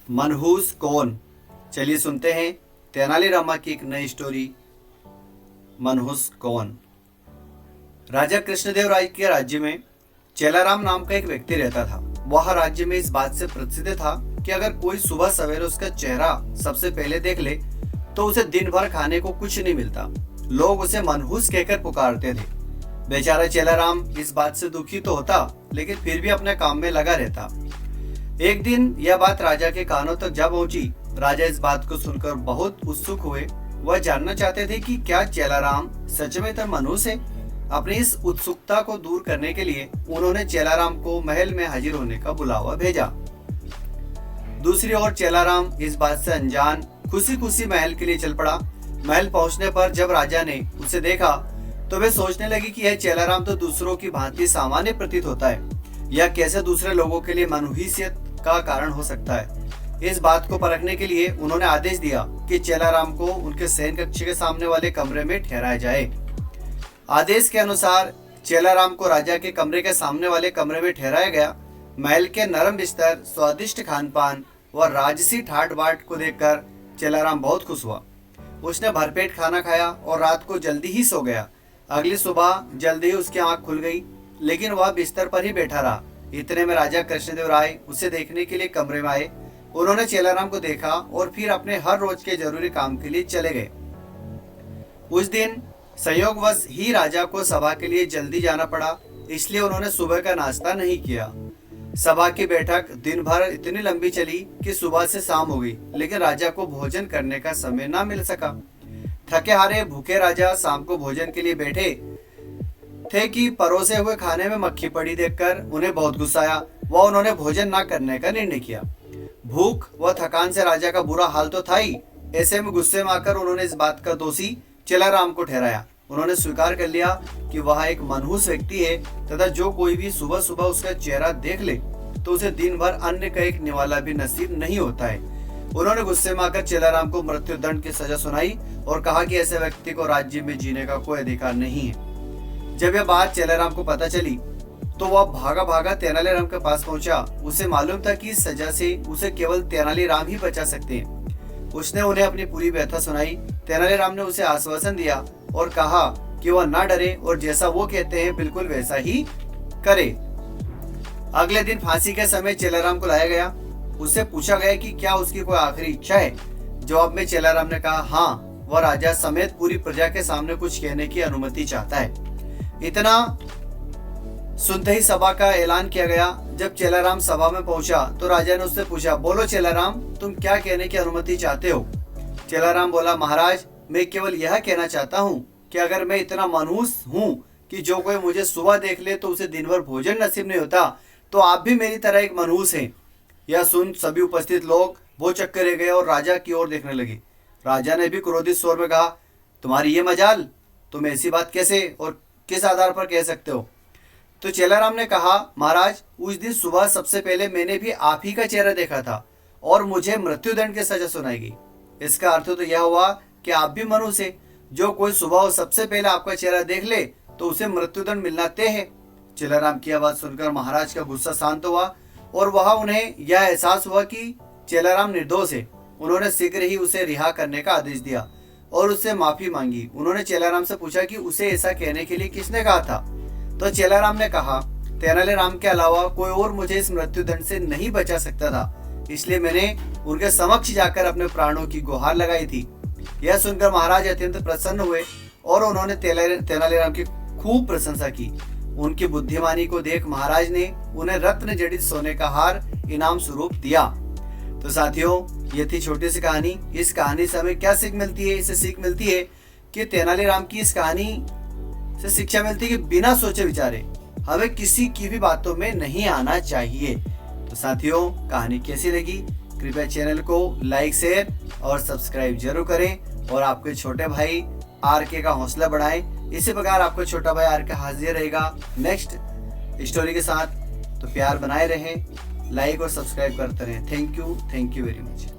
मनहूस कौन? चलिए सुनते हैं तेनालीरामा की एक नई स्टोरी, मनहूस कौन। राजा कृष्णदेव राय के राज्य में चेलाराम नाम का एक व्यक्ति रहता था। वह राज्य में इस बात से प्रसिद्ध था कि अगर कोई सुबह सवेरे उसका चेहरा सबसे पहले देख ले तो उसे दिन भर खाने को कुछ नहीं मिलता। लोग उसे मनहूस कहकर पुकारते थे। बेचारा चेलाराम इस बात से दुखी तो होता, लेकिन फिर भी अपने काम में लगा रहता। एक दिन यह बात राजा के कानों तक जा पहुंची। राजा इस बात को सुनकर बहुत उत्सुक हुए। वह जानना चाहते थे कि क्या चेलाराम सच में तो मनहूस है। अपनी इस उत्सुकता को दूर करने के लिए उन्होंने चेलाराम को महल में हाजिर होने का बुलावा भेजा। दूसरी ओर चेलाराम इस बात से अनजान खुशी खुशी महल के लिए चल पड़ा। महल पहुंचने पर जब राजा ने उसे देखा तो वे सोचने लगे कि यह चेलाराम तो दूसरों की भांति सामान्य प्रतीत होता है। यह कैसे दूसरे लोगों के लिए मनहूसियत का कारण हो सकता है। इस बात को परखने के लिए उन्होंने आदेश दिया कि चेलाराम को उनके शयन कक्ष के सामने वाले कमरे में ठहराया जाए। आदेश के अनुसार चेलाराम को राजा के कमरे के सामने वाले कमरे में ठहराया गया। महल के नरम बिस्तर, स्वादिष्ट खानपान व राजसी ठाट बाट को देखकर चेलाराम बहुत खुश हुआ। उसने भरपेट खाना खाया और रात को जल्दी ही सो गया। अगली सुबह जल्दी ही उसकी आंख खुल गई, लेकिन वह बिस्तर पर ही बैठा रहा। इतने में राजा कृष्णदेव राय उसे देखने के लिए कमरे में आए। उन्होंने चेलाराम को देखा और फिर अपने हर रोज के जरूरी काम के लिए चले गए। उस दिन संयोगवश ही राजा को सभा के लिए जल्दी जाना पड़ा, इसलिए उन्होंने सुबह का नाश्ता नहीं किया। सभा की बैठक दिन भर इतनी लंबी चली कि सुबह से शाम हो गई, लेकिन राजा को भोजन करने का समय न मिल सका। थके हारे भूखे राजा शाम को भोजन के लिए बैठे थे कि परोसे हुए खाने में मक्खी पड़ी देखकर उन्हें बहुत गुस्सा आया। वह उन्होंने भोजन न करने का निर्णय किया। भूख व थकान से राजा का बुरा हाल तो था ही। ऐसे में गुस्से में आकर उन्होंने इस बात का दोषी चेलाराम को ठहराया। उन्होंने स्वीकार कर लिया कि वह एक मनहूस व्यक्ति है तथा जो कोई भी सुबह सुबह उसका चेहरा देख ले तो उसे दिन भर अन्न का एक निवाला भी नसीब नहीं होता है। उन्होंने गुस्से में आकर चेलाराम को मृत्यु दंड की सजा सुनाई और कहा कि ऐसे व्यक्ति को राज्य में जीने का कोई अधिकार नहीं है। जब यह बात चेलाराम को पता चली तो वह भागा भागा तेनालीराम के पास पहुंचा। उसे मालूम था कि इस सजा से उसे केवल तेनालीराम ही बचा सकते हैं। उसने उन्हें अपनी पूरी व्यथा सुनाई। तेनालीराम ने उसे आश्वासन दिया और कहा कि वह ना डरे और जैसा वो कहते हैं बिल्कुल वैसा ही करे। अगले दिन फांसी के समय चेलाराम को लाया गया। उससे पूछा गया कि क्या उसकी कोई आखिरी इच्छा है। जवाब में चेलाराम ने कहा हाँ, वह राजा समेत पूरी प्रजा के सामने कुछ कहने की अनुमति चाहता है। इतना सुनते ही सभा का ऐलान किया गया। जब चेलाराम सभा में पहुंचा तो राजा ने उससे पूछा, बोलो चेलाराम, तुम क्या कहने की अनुमति चाहते हो। चेलाराम बोला, महाराज, मैं केवल यह कहना चाहता हूँ कि अगर मैं इतना मनहूस हूँ कि जो कोई मुझे सुबह देख ले तो उसे दिन भर भोजन नसीब नहीं होता, तो आप भी मेरी तरह एक मनहूस हैं। यह सुन सभी उपस्थित लोग वो चक्कर रह गए और राजा की ओर देखने लगे। राजा ने भी क्रोधित स्वर में कहा, तुम्हारी ये मजाल, तुम ऐसी बात कैसे और किस आधार पर कह सकते हो। तो चेलाराम ने कहा, महाराज, उस दिन सुबह सबसे पहले मैंने भी आप ही का चेहरा देखा था और मुझे मृत्युदंड की सजा सुनाई गई। इसका अर्थ तो यह हुआ कि आप भी मनहूस है। जो कोई सुबह सबसे पहले आपका चेहरा देख ले तो उसे मृत्युदंड मिलना तय है। चेलाराम की आवाज सुनकर महाराज का गुस्सा शांत हुआ और वह उन्हें यह एहसास हुआ कि चेलाराम निर्दोष है। उन्होंने शीघ्र ही उसे रिहा करने का आदेश दिया और उससे माफी मांगी। उन्होंने चेलाराम से पूछा कि उसे ऐसा कहने के लिए किसने कहा था। तो चेलाराम ने कहा, तेनालीराम के अलावा कोई और मुझे इस मृत्युदंड से नहीं बचा सकता था, इसलिए मैंने उनके समक्ष जाकर अपने प्राणों की गुहार लगाई थी। यह सुनकर महाराज अत्यंत प्रसन्न हुए और उन्होंने तेनालीराम की खूब प्रशंसा की। उनकी बुद्धिमानी को देख महाराज ने उन्हें रत्न जड़ित सोने का हार इनाम स्वरूप दिया। तो साथियों, ये थी छोटी सी कहानी। इस कहानी से हमें क्या सीख मिलती है? इससे सीख मिलती है कि तेनालीराम की इस कहानी से शिक्षा मिलती है कि बिना सोचे विचारे हमें किसी की भी बातों में नहीं आना चाहिए। तो साथियों, कहानी कैसी लगी? कृपया चैनल को लाइक, शेयर और सब्सक्राइब जरूर करें और आपके छोटे भाई आर.के. का हौसला बढ़ाएं। इसी प्रकार आपका छोटा भाई आर.के. हाजिर रहेगा नेक्स्ट स्टोरी के साथ। तो प्यार बनाए रहें, लाइक और सब्सक्राइब करते रहें। Thank you very much.